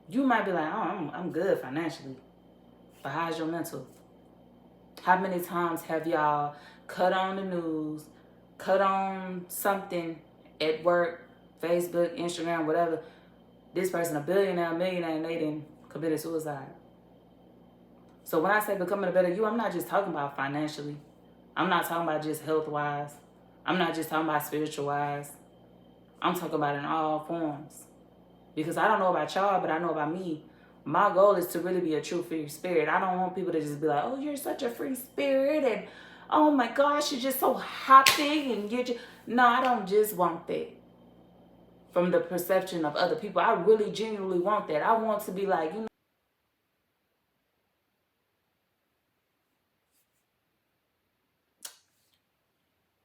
You might be like, oh, I'm good financially. But how's your mental? How many times have y'all cut on the news, cut on something at work, Facebook, Instagram, whatever? This person a billionaire, millionaire, and they didn't committed suicide. So when I say becoming a better you, I'm not just talking about financially. I'm not talking about just health wise. I'm not just talking about spiritual wise. I'm talking about in all forms. Because I don't know about y'all, but I know about me. My goal is to really be a true free spirit. I don't want people to just be like, oh, you're such a free spirit, and oh my gosh, you're just so happy, and you're just... No, I don't just want that from the perception of other people. I really genuinely want that. I want to be like, you know,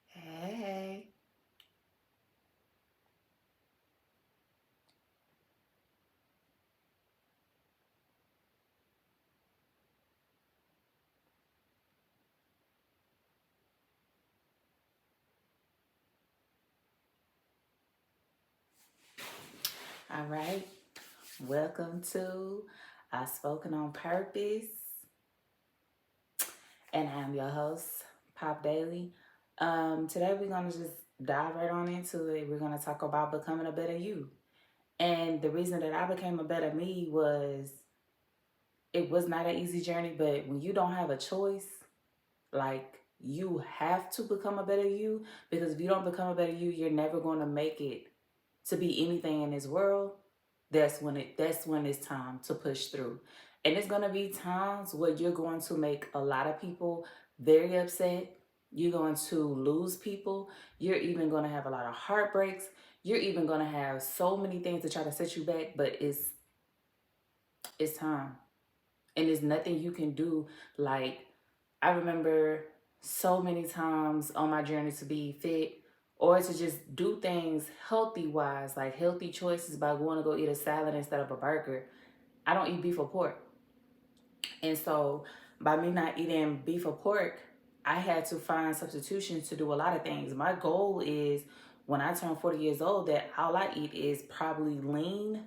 hey. All right. Welcome to I Spoken on Purpose. And I'm your host, Pop Daily. Today we're gonna just dive right on into it. We're gonna talk about becoming a better you. And the reason that I became a better me was it was not an easy journey, but when you don't have a choice, like you have to become a better you, because if you don't become a better you, you're never gonna make it to be anything in this world. That's when it's time to push through. And it's gonna be times where you're going to make a lot of people very upset. You're going to lose people. You're even gonna have a lot of heartbreaks. You're even gonna have so many things to try to set you back, but it's time. And there's nothing you can do. Like, I remember so many times on my journey to be fit or to just do things healthy wise, like healthy choices by going to go eat a salad instead of a burger. I don't eat beef or pork. And so by me not eating beef or pork, I had to find substitutions to do a lot of things. My goal is when I turn 40 years old that all I eat is probably lean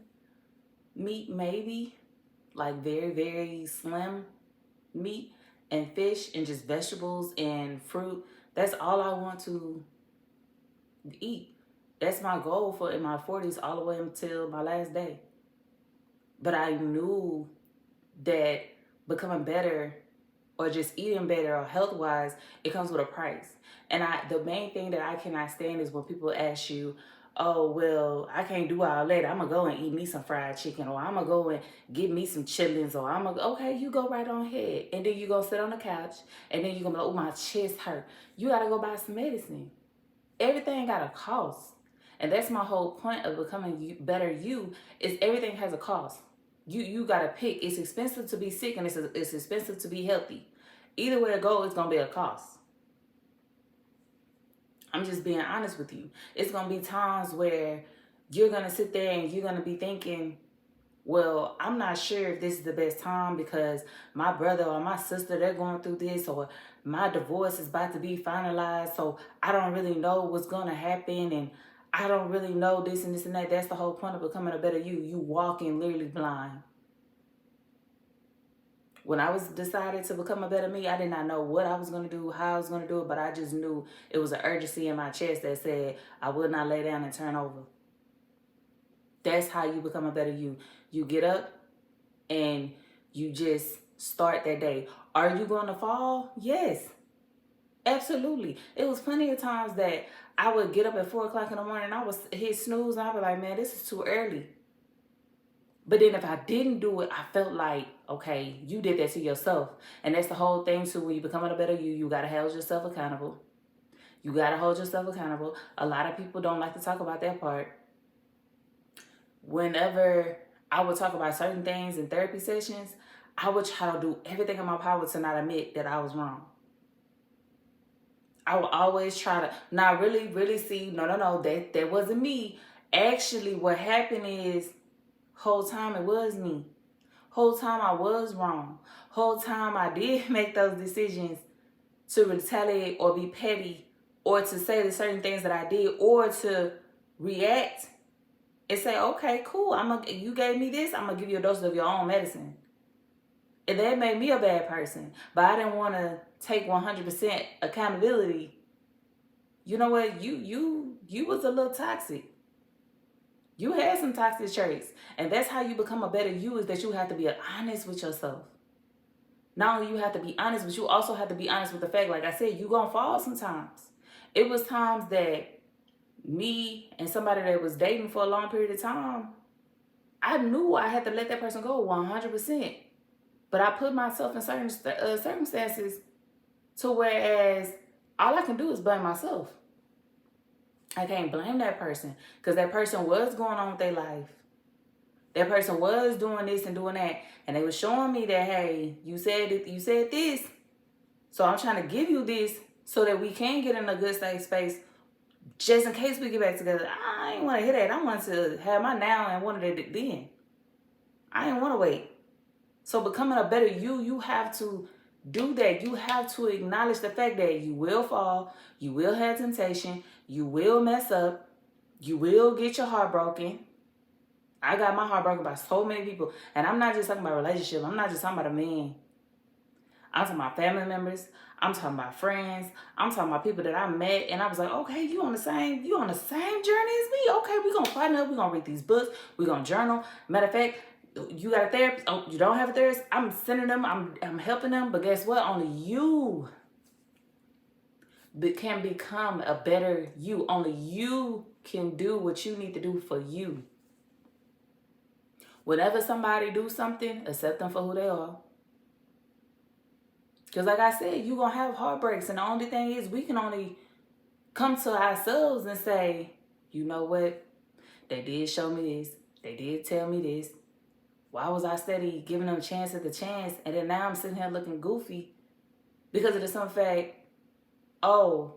meat, maybe like very, very slim meat and fish and just vegetables and fruit. That's all I want to eat. That's my goal for in my 40s all the way until my last day. But I knew that becoming better or just eating better or health wise, it comes with a price. And the main thing that I cannot stand is when people ask you, oh, well, I can't do all that. I'm going to go and eat me some fried chicken, or I'm going to go and get me some chitlins, or I'm going to, okay, you go right on ahead. And then you go sit on the couch, and then you're going to be like, oh, my chest hurt. You got to go buy some medicine. Everything got a cost. And that's my whole point of becoming better you, is everything has a cost. You got to pick. It's expensive to be sick, and it's expensive to be healthy. Either way it goes, it's going to be a cost. I'm just being honest with you. It's going to be times where you're going to sit there and you're going to be thinking, well, I'm not sure if this is the best time because my brother or my sister, they're going through this, or my divorce is about to be finalized, so I don't really know what's going to happen, and I don't really know this and this and that. That's the whole point of becoming a better you. You walking literally blind. When I was decided to become a better me, I did not know what I was going to do, how I was going to do it, but I just knew it was an urgency in my chest that said I would not lay down and turn over. That's how you become a better you. You get up and you just start that day. Are you going to fall? Yes, absolutely. It was plenty of times that I would get up at 4 o'clock in the morning and I would hit snooze and I'd be like, man, this is too early. But then if I didn't do it, I felt like, okay, you did that to yourself. And that's the whole thing too. When you become a better you got to hold yourself accountable. You got to hold yourself accountable. A lot of people don't like to talk about that part. Whenever I would talk about certain things in therapy sessions, I would try to do everything in my power to not admit that I was wrong. I would always try to not really see, no, that wasn't me. Actually, what happened is, whole time it was me. Whole time I was wrong. Whole time I did make those decisions to retaliate or be petty or to say the certain things that I did or to react and say, okay, cool, you gave me this, I'm gonna give you a dose of your own medicine. And that made me a bad person. But I didn't want to take 100% accountability. You know what? You was a little toxic. You had some toxic traits. And that's how you become a better you, is that you have to be honest with yourself. Not only you have to be honest, but you also have to be honest with the fact, like I said, you gonna fall sometimes. It was times that me and somebody that was dating for a long period of time, I knew I had to let that person go 100%. But I put myself in certain circumstances to whereas all I can do is blame myself. I can't blame that person because that person was going on with their life. That person was doing this and doing that, and they were showing me that, hey, you said this, so I'm trying to give you this so that we can get in a good safe space, just in case we get back together. I ain't want to hear that. I want to have my now and wanted it then. I didn't want to wait. So becoming a better you, you have to do that. You have to acknowledge the fact that you will fall, you will have temptation, you will mess up, you will get your heart broken. I got my heart broken by so many people. And I'm not just talking about relationship. I'm not just talking about a man. I'm talking about family members. I'm talking about friends. I'm talking about people that I met. And I was like, okay, you on the same journey as me? Okay, we're going to partner up. We're going to read these books. We're going to journal. Matter of fact, you got a therapist? Oh, you don't have a therapist? I'm sending them. I'm helping them. But guess what? Only you can become a better you. Only you can do what you need to do for you. Whenever somebody do something, accept them for who they are. Because like I said, you're going to have heartbreaks. And the only thing is, we can only come to ourselves and say, you know what? They did show me this. They did tell me this. Why was I steady giving them chance after chance? And then now I'm sitting here looking goofy because of the simple fact, oh,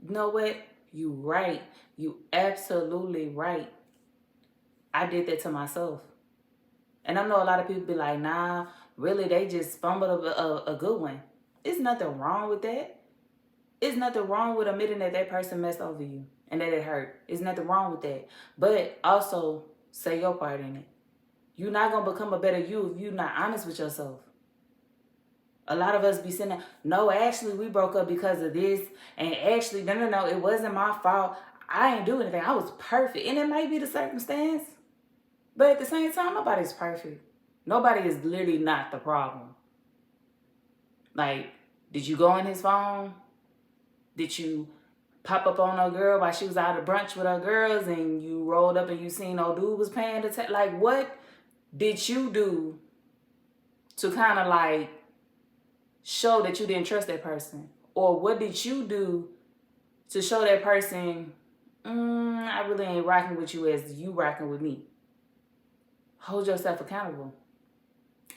you know what? You right. You absolutely right. I did that to myself. And I know a lot of people be like, nah, really, they just fumbled a good one. There's nothing wrong with that. There's nothing wrong with admitting that that person messed over you and that it hurt. There's nothing wrong with that. But also say your part in it. You're not going to become a better you if you're not honest with yourself. A lot of us be saying, no, actually, we broke up because of this. And actually, no, it wasn't my fault. I ain't do anything. I was perfect. And it might be the circumstance. But at the same time, nobody's perfect. Nobody is literally not the problem. Like, did you go on his phone? Did you pop up on a girl while she was out at brunch with her girls and you rolled up and you seen no dude was paying the like, what did you do to kind of like show that you didn't trust that person? Or what did you do to show that person, I really ain't rocking with you as you rocking with me? Hold yourself accountable.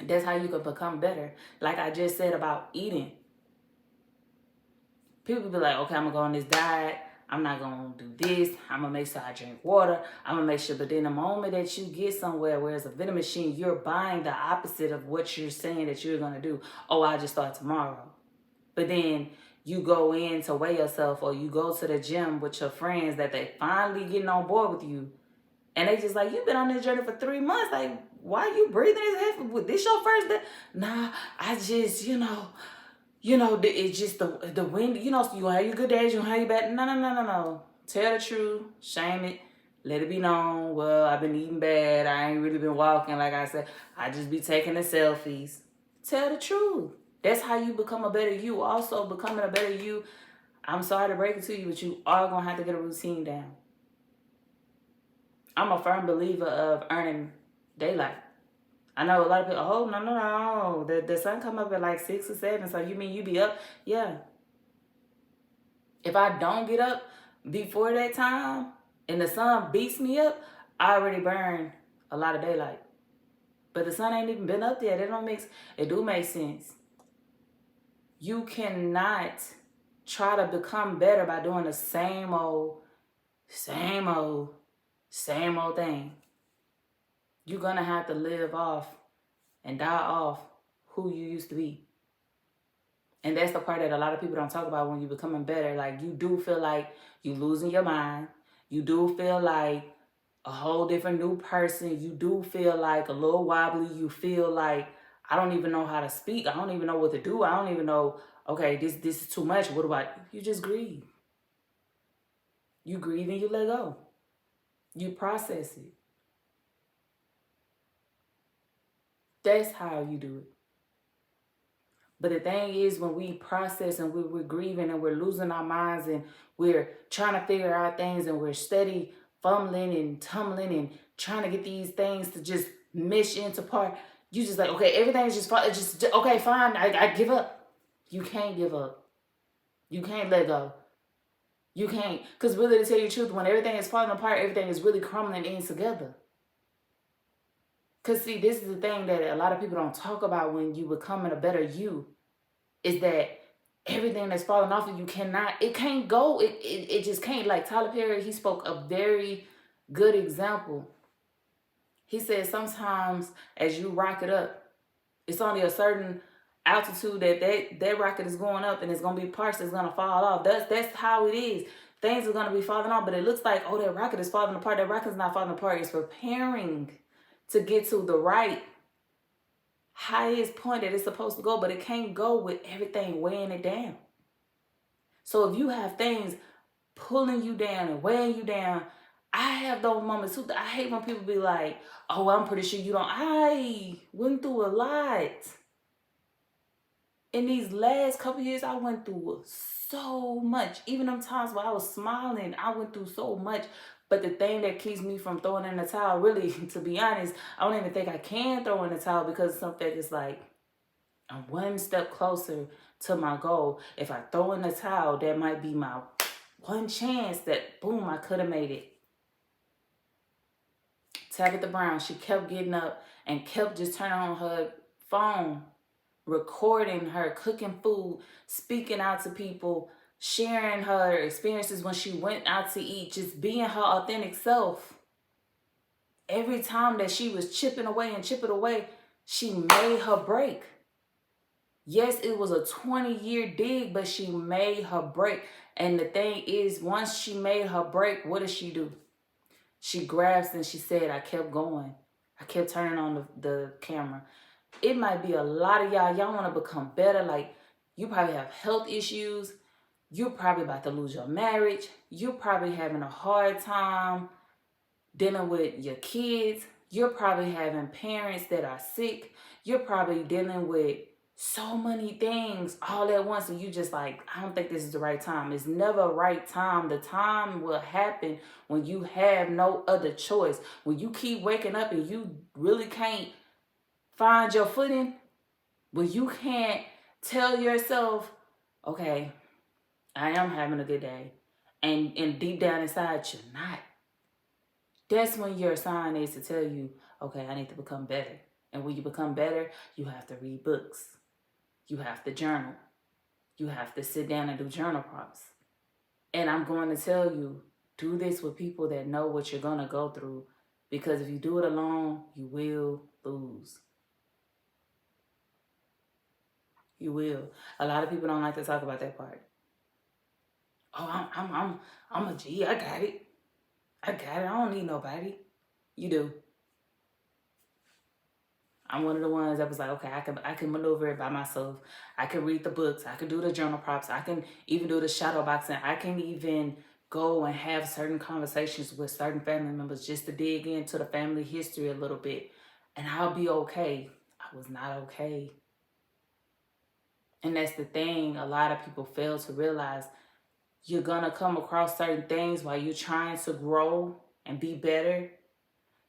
That's how you can become better. Like I just said about eating. People be like, okay, I'm going to go on this diet. I'm not going to do this. I'm going to make sure I drink water. I'm going to make sure. But then the moment that you get somewhere where it's a vending machine, you're buying the opposite of what you're saying that you're going to do. Oh, I'll just start tomorrow. But then you go in to weigh yourself, or you go to the gym with your friends that they finally getting on board with you. And they just like, you've been on this journey for 3 months. Like, why are you breathing this heavy? This your first day? Nah, I just, it's just the wind. You have your good days, you have your bad. No. Tell the truth, shame it, let it be known. Well, I've been eating bad. I ain't really been walking. Like I said, I just be taking the selfies. Tell the truth. That's how you become a better you. Also, becoming a better you, I'm sorry to break it to you, but you are going to have to get a routine down. I'm a firm believer of earning daylight. I know a lot of people, oh, no. The sun come up at like 6 or 7, so you mean you be up? Yeah. If I don't get up before that time and the sun beats me up, I already burned a lot of daylight. But the sun ain't even been up yet. It do make sense. You cannot try to become better by doing the same old thing. You're going to have to live off and die off who you used to be. And that's the part that a lot of people don't talk about when you're becoming better. Like, you do feel like you losing your mind. You do feel like a whole different new person. You do feel like a little wobbly. You feel like, I don't even know how to speak. I don't even know what to do. I don't even know, okay, this is too much. What do I, you just grieve. You grieve and you let go. You process it. That's how you do it. But the thing is, when we process and we're grieving and we're losing our minds and we're trying to figure out things and we're steady fumbling and tumbling and trying to get these things to just mesh into part, you just like, okay, everything's just fine. Just okay, fine. I give up. You can't give up. You can't let go. You can't. Because really, to tell you the truth, when everything is falling apart, everything is really crumbling in together. Because see, this is the thing that a lot of people don't talk about when you becoming a better you, is that everything that's falling off of you it can't go. It just can't. Like Tyler Perry, he spoke a very good example. He said sometimes as you rock it up, it's only a certain altitude that rocket is going up, and it's going to be parts that's going to fall off. That's how it is. Things are going to be falling off, but it looks like, oh, that rocket is falling apart. That rocket's not falling apart. It's preparing to get to the right highest point that it's supposed to go, but it can't go with everything weighing it down. So if you have things pulling you down and weighing you down, I have those moments too. I hate when people be like, oh, I'm pretty sure you don't. I went through a lot. In these last couple years, I went through so much. Even them times where I was smiling, I went through so much. But the thing that keeps me from throwing in the towel, really, to be honest, I don't even think I can throw in the towel, because something is like, I'm one step closer to my goal. If I throw in the towel, that might be my one chance that, boom, I could have made it. Tabitha Brown, she kept getting up and kept just turning on her phone, recording her cooking food, speaking out to people, sharing her experiences when she went out to eat, just being her authentic self. Every time that she was chipping away and chipping away, she made her break. Yes, it was a 20-year dig, but she made her break. And the thing is, once she made her break, what does she do? She grasped and she said, I kept going. I kept turning on the camera. It might be a lot of y'all want to become better. Like, you probably have health issues. You're probably about to lose your marriage. You're probably having a hard time dealing with your kids. You're probably having parents that are sick. You're probably dealing with so many things all at once, and you just like, I don't think this is the right time. It's never a right time. The time will happen when you have no other choice. When you keep waking up and you really can't find your footing, when you can't tell yourself, okay, I am having a good day, and deep down inside you're not. That's when your sign is to tell you, okay, I need to become better. And when you become better, you have to read books. You have to journal. You have to sit down and do journal prompts. And I'm going to tell you, do this with people that know what you're going to go through. Because if you do it alone, you will lose. You will. A lot of people don't like to talk about that part. Oh, I'm a G. I got it. I don't need nobody. You do. I'm one of the ones that was like, okay, I can maneuver it by myself. I can read the books. I can do the journal prompts. I can even do the shadow boxing. I can even go and have certain conversations with certain family members just to dig into the family history a little bit. And I'll be okay. I was not okay. And that's the thing. A lot of people fail to realize. You're going to come across certain things while you're trying to grow and be better.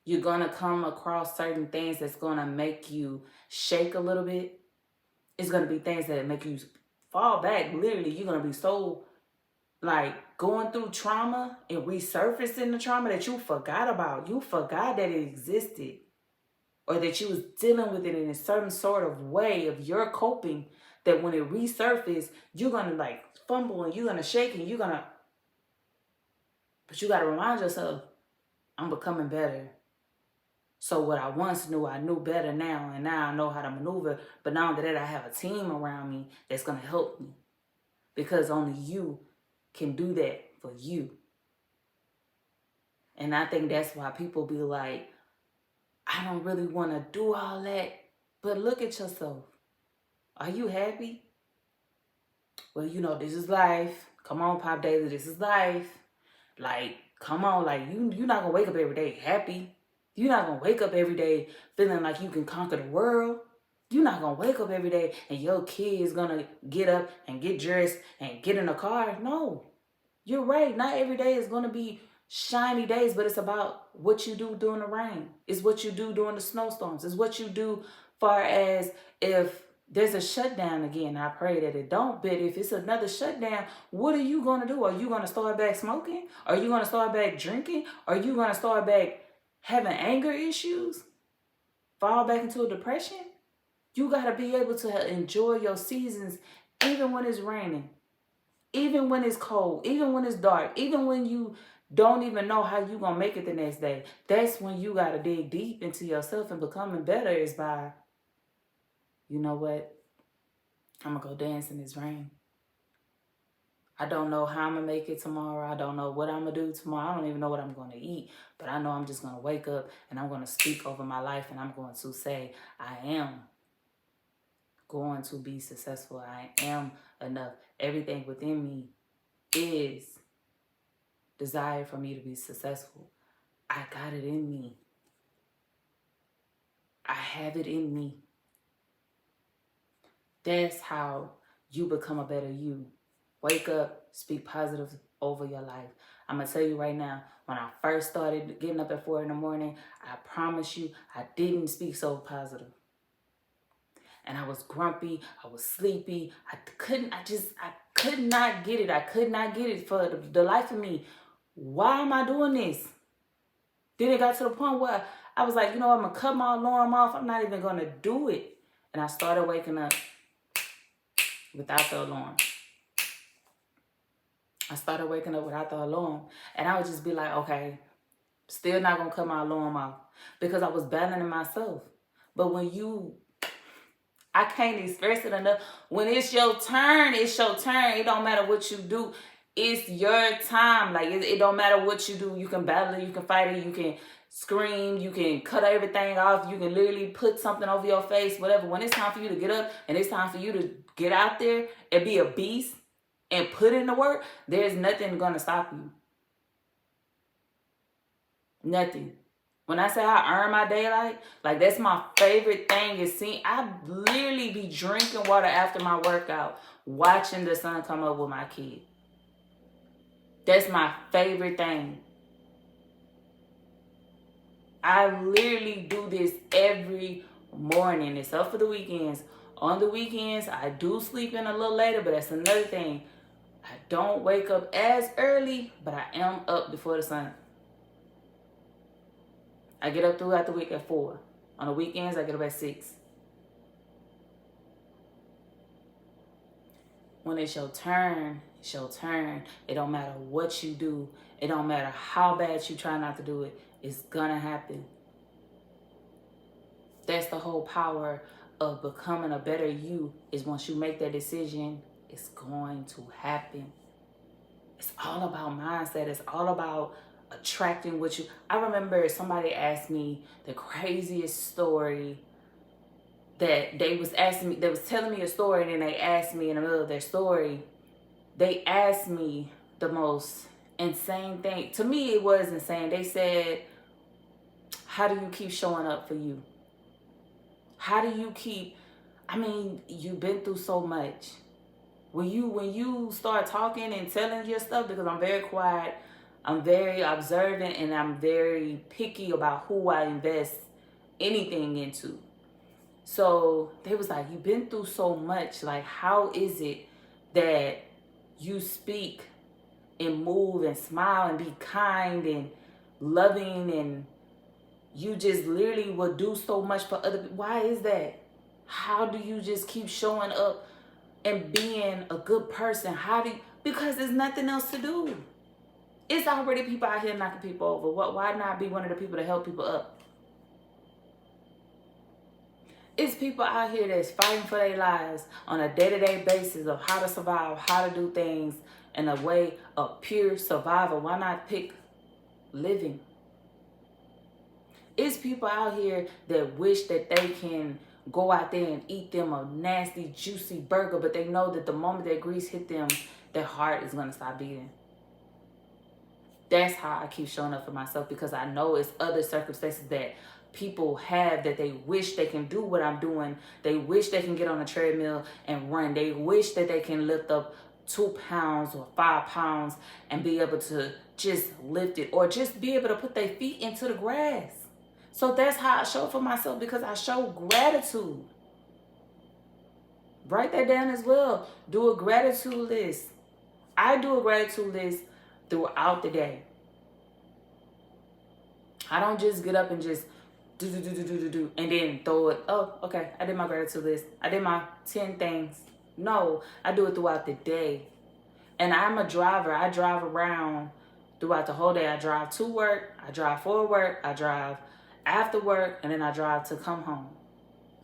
You're going to come across certain things that's going to make you shake a little bit. It's going to be things that make you fall back. Literally, you're going to be so, like, going through trauma and resurfacing the trauma that you forgot about. You forgot that it existed, or that you was dealing with it in a certain sort of way of your coping, that when it resurfaces, you're going to, like, fumble and you're going to shake and you're going to, but you got to remind yourself, I'm becoming better. So what I once knew, I knew better now, and now I know how to maneuver. But not only that, I have a team around me that's going to help me, because only you can do that for you. And I think that's why people be like, I don't really want to do all that. But look at yourself. Are you happy? Well, this is life. Come on, Pop Daily, this is life. Like, come on, like you're not gonna wake up every day happy. You're not gonna wake up every day feeling like you can conquer the world. You're not gonna wake up every day and your kid is gonna get up and get dressed and get in a car. No, you're right. Not every day is gonna be shiny days, but it's about what you do during the rain. It's what you do during the snowstorms. It's what you do far as if there's a shutdown again. I pray that it don't, but if it's another shutdown, what are you going to do? Are you going to start back smoking? Are you going to start back drinking? Are you going to start back having anger issues? Fall back into a depression? You got to be able to enjoy your seasons even when it's raining, even when it's cold, even when it's dark, even when you don't even know how you going to make it the next day. That's when you got to dig deep into yourself, and becoming better is by, you know what? I'm going to go dance in this rain. I don't know how I'm going to make it tomorrow. I don't know what I'm going to do tomorrow. I don't even know what I'm going to eat. But I know I'm just going to wake up and I'm going to speak over my life, and I'm going to say, I am going to be successful. I am enough. Everything within me is desire for me to be successful. I got it in me. I have it in me. That's how you become a better you. Wake up, speak positive over your life. I'm going to tell you right now, when I first started getting up at 4 in the morning, I promise you, I didn't speak so positive. And I was grumpy, I was sleepy, I could not get it. I could not get it for the life of me. Why am I doing this? Then it got to the point where I was like, I'm going to cut my alarm off. I'm not even going to do it. And I started waking up without the alarm. I started waking up without the alarm. And I would just be like, okay, still not going to cut my alarm off. Because I was battling myself. But I can't express it enough. When it's your turn, it's your turn. It don't matter what you do. It's your time. Like, it don't matter what you do. You can battle it, you can fight it, you can scream, you can cut everything off, you can literally put something over your face, whatever. When it's time for you to get up and it's time for you to get out there and be a beast and put in the work, there's nothing gonna stop you. Nothing. When I say I earn my daylight, like, that's my favorite thing is seeing. I literally be drinking water after my workout, watching the sun come up with my kid. That's my favorite thing. I literally do this every morning, except for the weekends. On the weekends, I do sleep in a little later, but that's another thing. I don't wake up as early, but I am up before the sun. I get up throughout the week at 4. On the weekends, I get up at 6. When it's your turn, it's your turn. It don't matter what you do. It don't matter how bad you try not to do it. It's gonna happen. That's the whole power of becoming a better you, is once you make that decision, it's going to happen. It's all about mindset. It's all about attracting what you... I remember somebody asked me the craziest story that they was asking me. They was telling me a story, and then they asked me in the middle of their story, they asked me the most insane thing. To me, it was insane. They said, how do you keep showing up for you? How do you keep... I mean, you've been through so much. When you start talking and telling your stuff, because I'm very quiet, I'm very observant, and I'm very picky about who I invest anything into. So they was like, you've been through so much. Like, how is it that you speak and move and smile and be kind and loving, and you just literally will do so much for other people? Why is that? How do you just keep showing up and being a good person? Because there's nothing else to do. It's already people out here knocking people over. Why not be one of the people to help people up? It's people out here that's fighting for their lives on a day-to-day basis of how to survive, how to do things in a way of pure survival. Why not pick living? It's people out here that wish that they can go out there and eat them a nasty, juicy burger, but they know that the moment that grease hit them, their heart is going to stop beating. That's how I keep showing up for myself, because I know it's other circumstances that people have that they wish they can do what I'm doing. They wish they can get on a treadmill and run. They wish that they can lift up 2 pounds or 5 pounds and be able to just lift it, or just be able to put their feet into the grass. So that's how I show for myself, because I show gratitude. Write that down as well. Do a gratitude list. I do a gratitude list throughout the day. I don't just get up and just do and then throw it. Oh, okay, I did my gratitude list. I did my 10 things. No, I do it throughout the day. And I'm a driver. I drive around throughout the whole day. I drive to work, I drive for work, I drive after work, and then I drive to come home.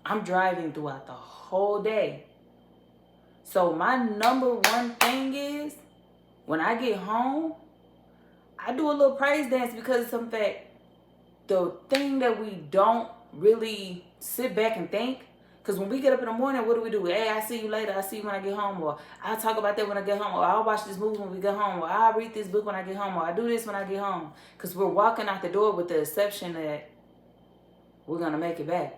I'm driving throughout the whole day. So my number one thing is, when I get home, I do a little praise dance, because of some fact, the thing that we don't really sit back and think, because when we get up in the morning, what do? Hey, I see you later. I see you when I get home. Or I'll talk about that when I get home. Or I'll watch this movie when we get home. Or I'll read this book when I get home. Or I do this when I get home. Because we're walking out the door with the assumption that we're going to make it back.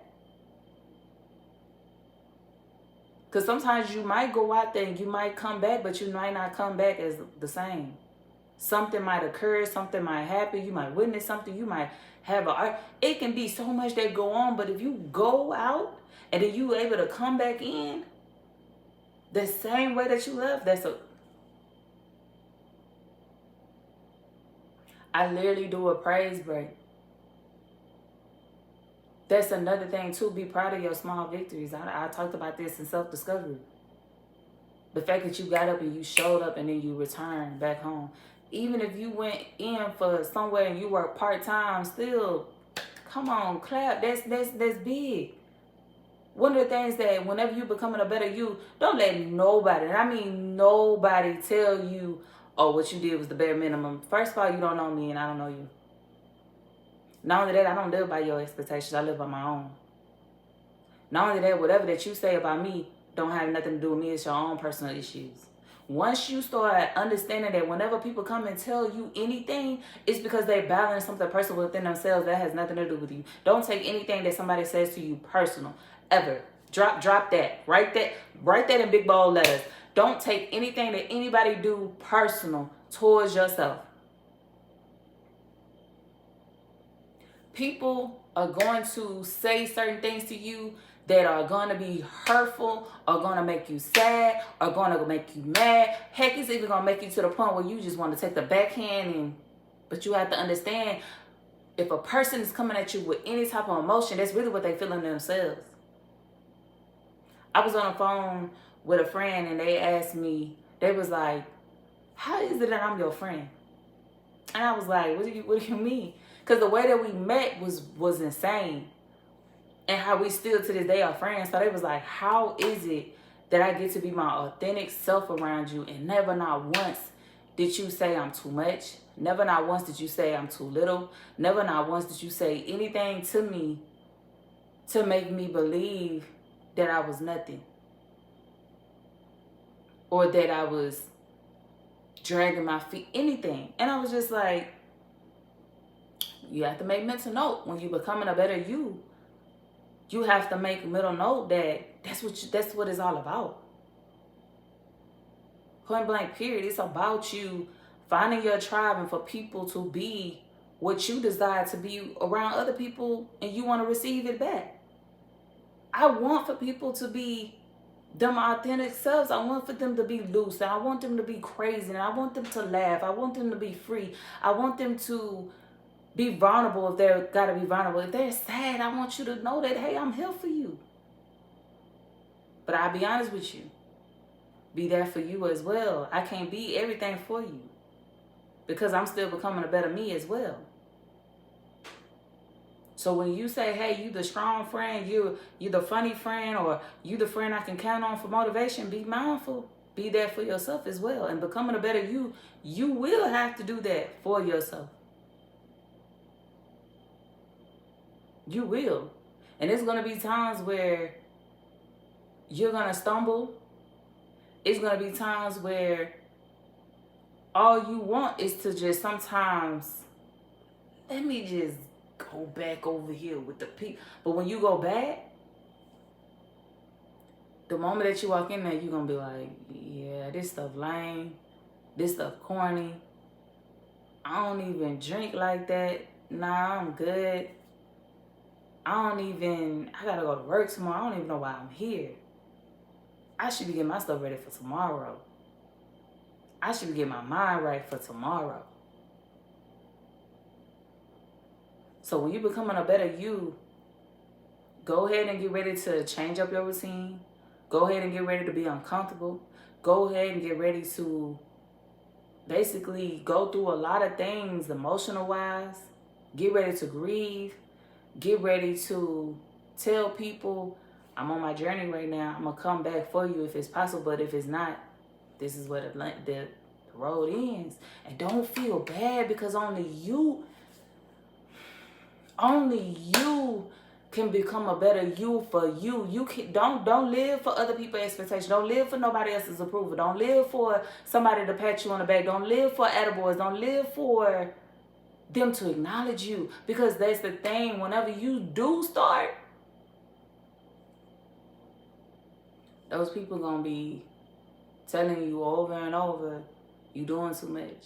Because sometimes you might go out there and you might come back, but you might not come back as the same. Something might occur. Something might happen. You might witness something. You might have it can be so much that go on, but if you go out and then you able to come back in the same way that you left, I literally do a praise break. That's another thing too. Be proud of your small victories. I talked about this in self-discovery. The fact that you got up and you showed up and then you returned back home. Even if you went in for somewhere and you work part-time, still, come on, clap. That's big. One of the things that whenever you becoming a better you, don't let nobody, and I mean nobody, tell you, oh, what you did was the bare minimum. First of all, you don't know me and I don't know you. Not only that, I don't live by your expectations. I live by my own. Not only that, whatever that you say about me don't have nothing to do with me. It's your own personal issues. Once you start understanding that whenever people come and tell you anything, it's because they balance something personal within themselves that has nothing to do with you. Don't take anything that somebody says to you personal, ever. Drop that. Write that in big bold letters. Don't take anything that anybody do personal towards yourself. People are going to say certain things to you that are going to be hurtful, are going to make you sad, are going to make you mad. Heck, it's even going to make you to the point where you just want to take the backhand. But you have to understand, if a person is coming at you with any type of emotion, that's really what they feel in themselves. I was on the phone with a friend and they asked me, they was like, how is it that I'm your friend? And I was like, what do you mean? Because the way that we met was insane. And how we still to this day are friends. So they was like, how is it that I get to be my authentic self around you, and never not once did you say I'm too much? Never not once did you say I'm too little? Never not once did you say anything to me to make me believe that I was nothing, or that I was dragging my feet, anything. And I was just like, you have to make mental note when you're becoming a better you. You have to make mental note that that's what it's all about. Point blank, period. It's about you finding your tribe, and for people to be what you desire to be around other people, and you want to receive it back. I want for people to be them authentic selves. I want for them to be loose. And I want them to be crazy. And I want them to laugh. I want them to be free. I want them to be vulnerable if they're got to be vulnerable. If they're sad, I want you to know that, hey, I'm here for you. But I'll be honest with you. Be there for you as well. I can't be everything for you, because I'm still becoming a better me as well. So when you say, hey, you the strong friend, you the funny friend, or you the friend I can count on for motivation, be mindful. Be there for yourself as well. And becoming a better you, you will have to do that for yourself. You will. And there's going to be times where you're going to stumble. It's going to be times where all you want is to just sometimes, let me just go back over here with the people. But when you go back, the moment that you walk in there, you're going to be like, yeah, this stuff lame. This stuff corny. I don't even drink like that. Nah, I'm good. I gotta go to work tomorrow. I don't even know why I'm here. I should be getting my stuff ready for tomorrow. I should be getting my mind right for tomorrow. So when you're becoming a better you, go ahead and get ready to change up your routine. Go ahead and get ready to be uncomfortable. Go ahead and get ready to basically go through a lot of things emotional wise. Get ready to grieve. Get ready to tell people, I'm on my journey right now. I'm going to come back for you if it's possible. But if it's not, this is where the road ends. And don't feel bad, because only you can become a better you for you. You can don't live for other people's expectations. Don't live for nobody else's approval. Don't live for somebody to pat you on the back. Don't live for attaboys. Don't live for them to acknowledge you. Because that's the thing. Whenever you do start, those people gonna be telling you over and over, you doing too much.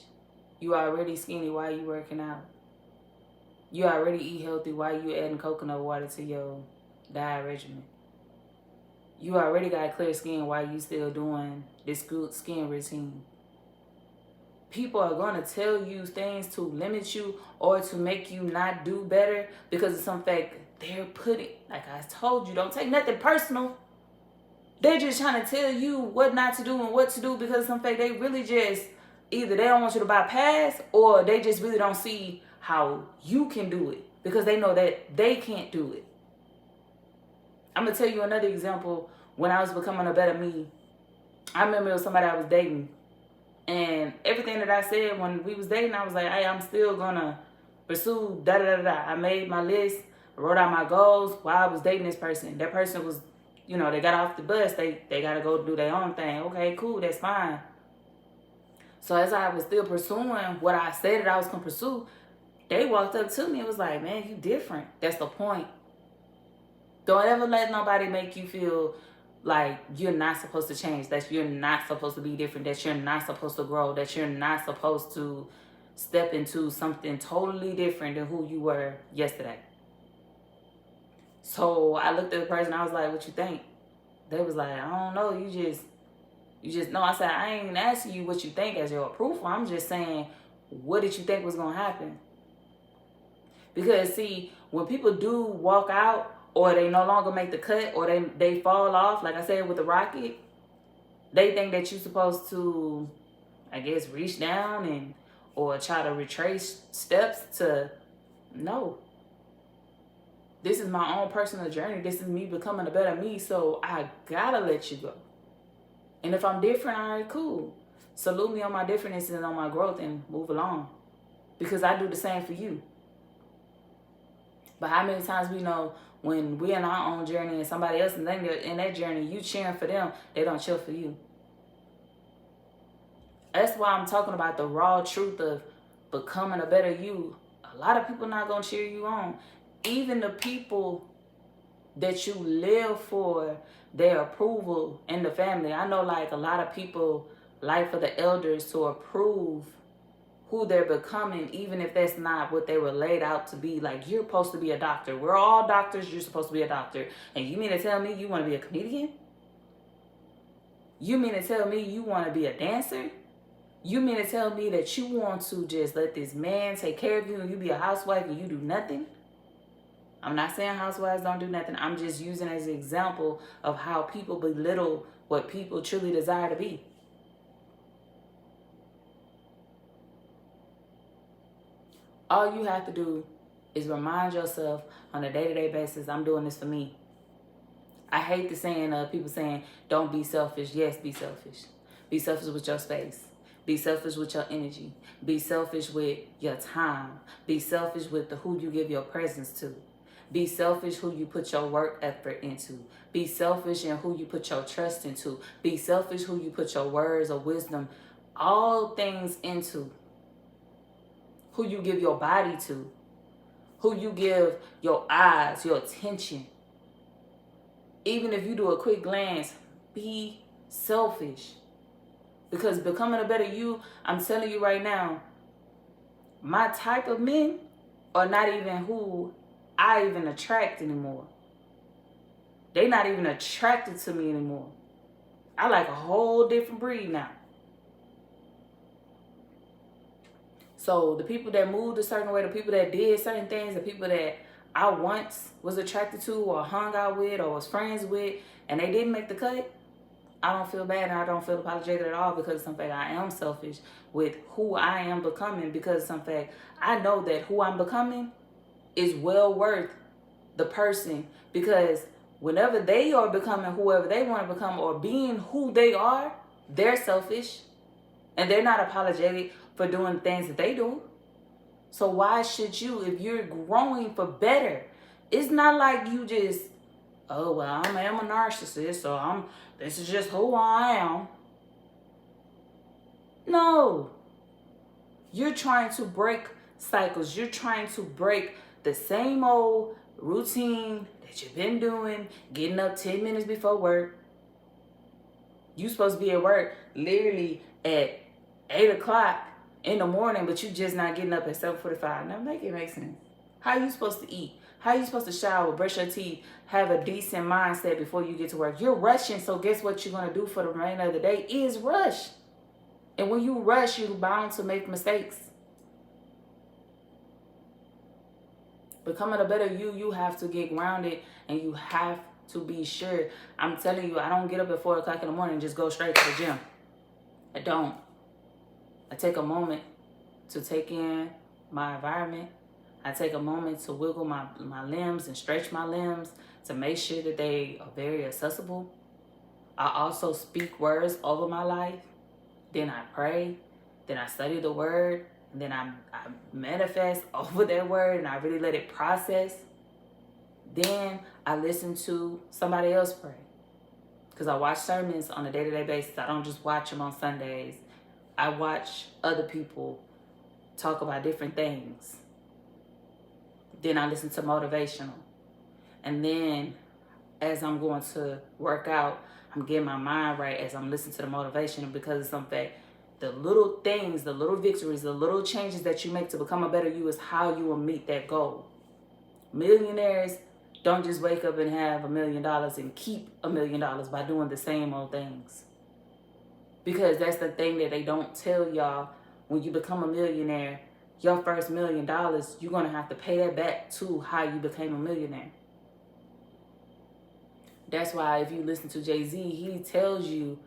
You already skinny, why you working out? You already eat healthy, why you adding coconut water to your diet regimen? You already got clear skin, why you still doing this good skin routine? People are going to tell you things to limit you or to make you not do better because of some fact they're putting, like I told you, don't take nothing personal. They're just trying to tell you what not to do and what to do because of some fact they really just, either they don't want you to bypass or they just really don't see how you can do it because they know that they can't do it. I'm going to tell you another example. When I was becoming a better me, I remember it was somebody I was dating. And everything that I said when we was dating, I was like, hey, I'm still going to pursue da-da-da-da. I made my list, wrote out my goals while I was dating this person. That person was, you know, they got off the bus. They got to go do their own thing. Okay, cool, that's fine. So as I was still pursuing what I said that I was going to pursue, they walked up to me and was like, man, you different. That's the point. Don't ever let nobody make you feel like you're not supposed to change, that you're not supposed to be different, that you're not supposed to grow, that you're not supposed to step into something totally different than who you were yesterday. So I looked at the person, I was like, what you think? They was like, I don't know, you just know. I said, I ain't asking you what you think as your approval. I'm just saying, what did you think was going to happen? Because see, when people do walk out, or they no longer make the cut, or they fall off, like I said with the rocket, they think that you're supposed to, I guess, reach down and or try to retrace steps to, no. This is my own personal journey. This is me becoming a better me, so I gotta let you go. And if I'm different, all right, cool. Salute me on my difference and on my growth and move along. Because I do the same for you. But how many times we know when we're in our own journey and somebody else is in that journey, you cheering for them, they don't cheer for you. That's why I'm talking about the raw truth of becoming a better you. A lot of people not going to cheer you on. Even the people that you live for their approval in the family. I know like a lot of people like for the elders to approve who they're becoming, even if that's not what they were laid out to be. Like, you're supposed to be a doctor. We're all doctors. You're supposed to be a doctor. And you mean to tell me you want to be a comedian? You mean to tell me you want to be a dancer? You mean to tell me that you want to just let this man take care of you and you be a housewife and you do nothing? I'm not saying housewives don't do nothing. I'm just using as an example of how people belittle what people truly desire to be. All you have to do is remind yourself on a day-to-day basis, I'm doing this for me. I hate the saying of people saying, don't be selfish. Yes, be selfish. Be selfish with your space. Be selfish with your energy. Be selfish with your time. Be selfish with who you give your presence to. Be selfish who you put your work effort into. Be selfish in who you put your trust into. Be selfish who you put your words of wisdom, all things into. Who you give your body to. Who you give your eyes, your attention. Even if you do a quick glance, be selfish. Because becoming a better you, I'm telling you right now, my type of men are not even who I even attract anymore. They not even attracted to me anymore. I like a whole different breed now. So the people that moved a certain way, the people that did certain things, the people that I once was attracted to or hung out with or was friends with, and they didn't make the cut, I don't feel bad and I don't feel apologetic at all, because of some fact I am selfish with who I am becoming, because of some fact I know that who I'm becoming is well worth the person, because whenever they are becoming whoever they want to become or being who they are, they're selfish and they're not apologetic for doing things that they do. So why should you, if you're growing for better? It's not like you just, oh, well, I am a narcissist, so this is just who I am. No. You're trying to break cycles. You're trying to break the same old routine that you've been doing, getting up 10 minutes before work. You supposed to be at work literally at 8 o'clock in the morning, but you just not getting up at 7:45. Now make it make sense. How you supposed to eat? How you supposed to shower, brush your teeth, have a decent mindset before you get to work? You're rushing, so guess what you're going to do for the remainder of the day is rush. And when you rush, you're bound to make mistakes. Becoming a better you, you have to get grounded and you have to be sure. I'm telling you, I don't get up at 4 o'clock in the morning and just go straight to the gym. I don't. I take a moment to take in my environment. I take a moment to wiggle my limbs and stretch my limbs to make sure that they are very accessible. I also speak words over my life. Then I pray. Then I study the word. And then I manifest over that word and I really let it process. Then I listen to somebody else pray. Because I watch sermons on a day-to-day basis. I don't just watch them on Sundays. I watch other people talk about different things. Then I listen to motivational. And then as I'm going to work out, I'm getting my mind right as I'm listening to the motivation, because of something. The little things, the little victories, the little changes that you make to become a better you is how you will meet that goal. Millionaires don't just wake up and have $1 million and keep $1 million by doing the same old things. Because that's the thing that they don't tell y'all. When you become a millionaire, your first $1 million, you're going to have to pay that back to how you became a millionaire. That's why if you listen to Jay-Z, he tells you,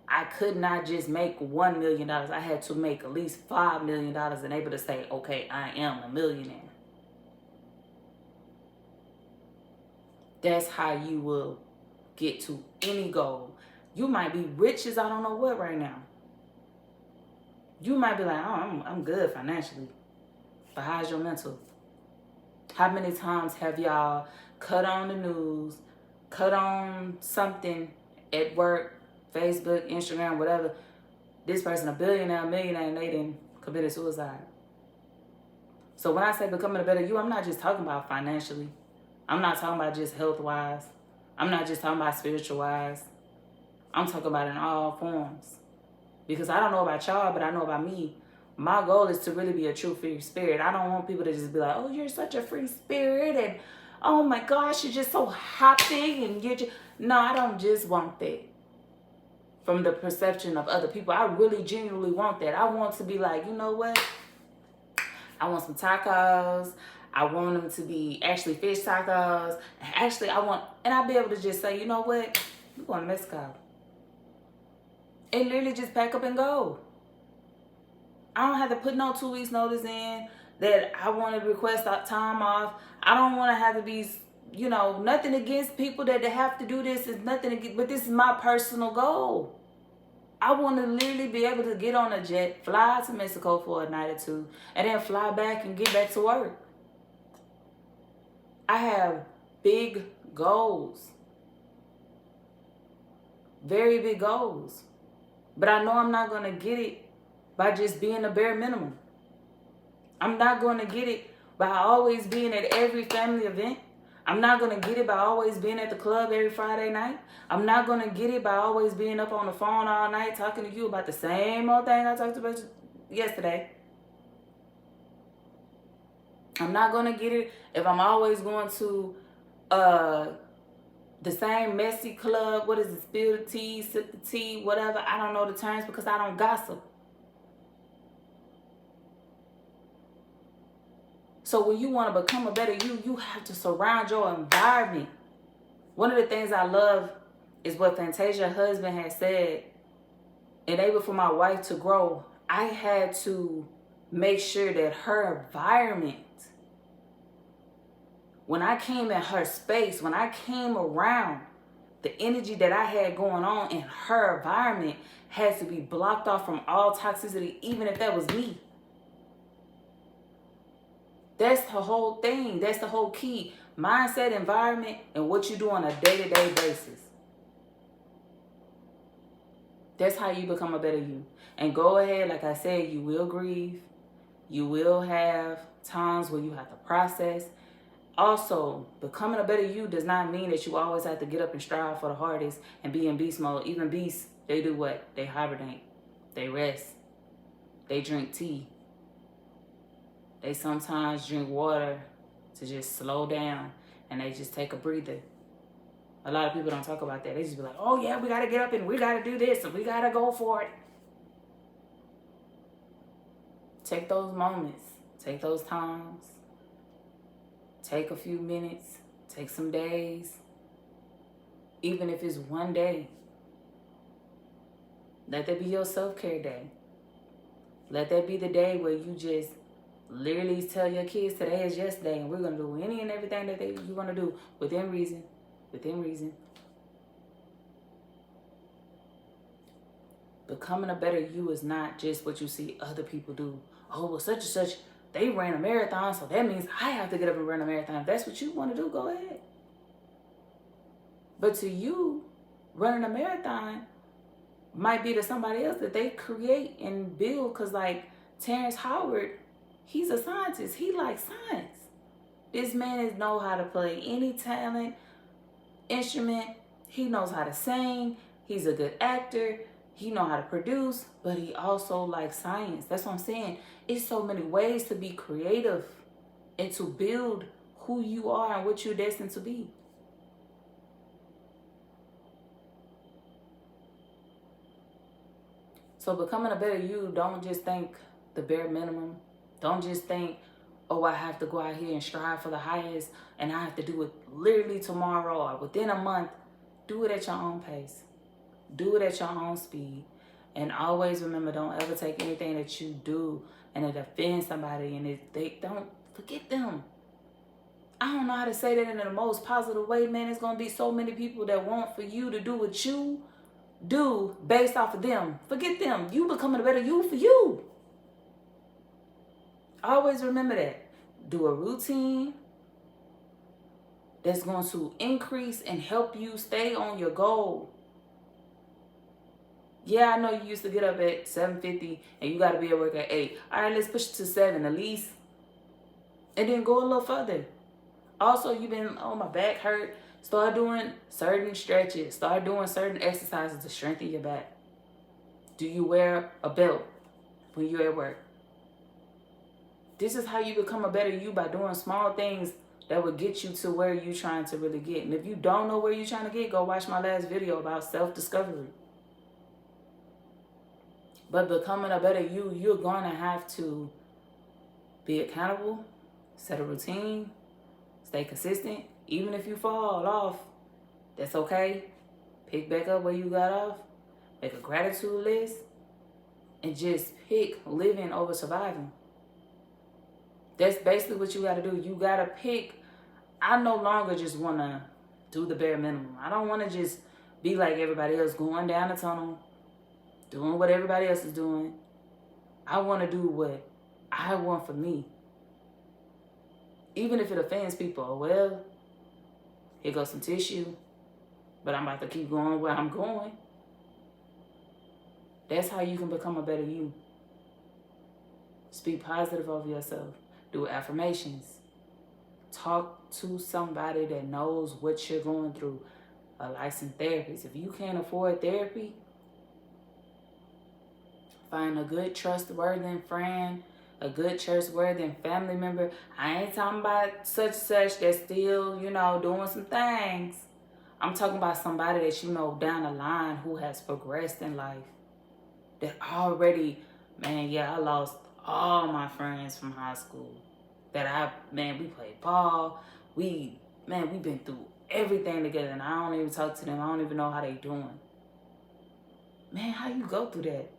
I could not just make $1 million. I had to make at least $5 million and able to say, okay, I am a millionaire. That's how you will get to any goal. You might be rich as I don't know what right now. You might be like, oh, I'm good financially. But how's your mental? How many times have y'all cut on the news, cut on something at work, Facebook, Instagram, whatever? This person a billionaire, a millionaire, and they didn't commit suicide. So when I say becoming a better you, I'm not just talking about financially. I'm not talking about just health-wise. I'm not just talking about spiritual-wise. I'm talking about in all forms. Because I don't know about y'all, but I know about me. My goal is to really be a true free spirit. I don't want people to just be like, oh, you're such a free spirit, and oh my gosh, you're just so happy, and you're just... No, I don't just want that from the perception of other people. I really genuinely want that. I want to be like, you know what? I want some tacos. I want them to be actually fish tacos. Actually, and I'll be able to just say, you know what? We're going to Mexico. And literally just pack up and go. I don't have to put no 2 weeks notice in that I want to request time off. I don't want to have to be, nothing against people that they have to do this. It's nothing against, but this is my personal goal. I want to literally be able to get on a jet, fly to Mexico for a night or two, and then fly back and get back to work. I have big goals, very big goals. But I know I'm not going to get it by just being a bare minimum. I'm not going to get it by always being at every family event. I'm not going to get it by always being at the club every Friday night. I'm not going to get it by always being up on the phone all night talking to you about the same old thing I talked about yesterday. I'm not going to get it if I'm always going to the same messy club. What is it? Spill the tea, sip the tea, whatever. I don't know the terms because I don't gossip. So when you want to become a better you, you have to surround your environment. One of the things I love is what Fantasia's husband had said. In order for my wife to grow, I had to make sure that her environment, when I came in her space, when I came around, the energy that I had going on in her environment had to be blocked off from all toxicity, even if that was me. That's the whole thing. That's the whole key. Mindset, environment, and what you do on a day-to-day basis. That's how you become a better you. And go ahead, like I said, you will grieve. You will have times where you have to process. Also, becoming a better you does not mean that you always have to get up and strive for the hardest and be in beast mode. Even beasts, they do what? They hibernate. They rest. They drink tea. They sometimes drink water to just slow down, and they just take a breather. A lot of people don't talk about that. They just be like, oh yeah, we got to get up and we got to do this and we got to go for it. Take those moments. Take those times. Take a few minutes. Take some days. Even if it's one day. Let that be your self-care day. Let that be the day where you just literally tell your kids today is yesterday and we're going to do any and everything that you're going to do within reason. Within reason. Becoming a better you is not just what you see other people do. Oh, well, such and such, they ran a marathon, so that means I have to get up and run a marathon. If that's what you want to do, go ahead. But to you, running a marathon might be to somebody else that they create and build. Because like Terrence Howard, he's a scientist. He likes science. This man knows how to play any talent, instrument. He knows how to sing. He's a good actor. He knows how to produce, but he also likes science. That's what I'm saying. It's so many ways to be creative and to build who you are and what you're destined to be. So becoming a better you, don't just think the bare minimum. Don't just think, oh, I have to go out here and strive for the highest and I have to do it literally tomorrow or within a month. Do it at your own pace. Do it at your own speed. And always remember, don't ever take anything that you do and it offends somebody and they don't forget them. I don't know how to say that in the most positive way, man. It's going to be so many people that want for you to do what you do based off of them. Forget them. You becoming a better you for you. Always remember that. Do a routine that's going to increase and help you stay on your goal. Yeah, I know you used to get up at 7:50 and you got to be at work at 8. All right, let's push it to 7 at least. And then go a little further. Also, you've been, oh, my back hurt. Start doing certain stretches. Start doing certain exercises to strengthen your back. Do you wear a belt when you're at work? This is how you become a better you, by doing small things that will get you to where you're trying to really get. And if you don't know where you're trying to get, go watch my last video about self-discovery. But becoming a better you, you're going to have to be accountable, set a routine, stay consistent. Even if you fall off, that's okay. Pick back up where you got off. Make a gratitude list. And just pick living over surviving. That's basically what you got to do. You got to pick. I no longer just want to do the bare minimum. I don't want to just be like everybody else, going down the tunnel, doing what everybody else is doing. I want to do what I want for me. Even if it offends people, well, here goes some tissue, but I'm about to keep going where I'm going. That's how you can become a better you. Speak positive over yourself. Do affirmations. Talk to somebody that knows what you're going through. A licensed therapist. If you can't afford therapy, find a good trustworthy friend, a good trustworthy family member. I ain't talking about such that's still, doing some things. I'm talking about somebody that you know down the line who has progressed in life. That already, man, yeah, I lost all my friends from high school. We played ball. We've been through everything together, and I don't even talk to them. I don't even know how they doing. Man, how you go through that?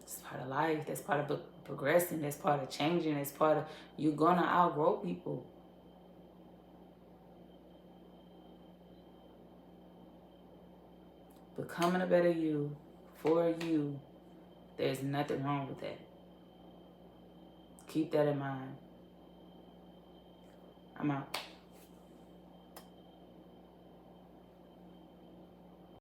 It's part of life. That's part of progressing. That's part of changing. That's part of, you're gonna outgrow people. Becoming a better you, for you, there's nothing wrong with that. Keep that in mind. I'm out.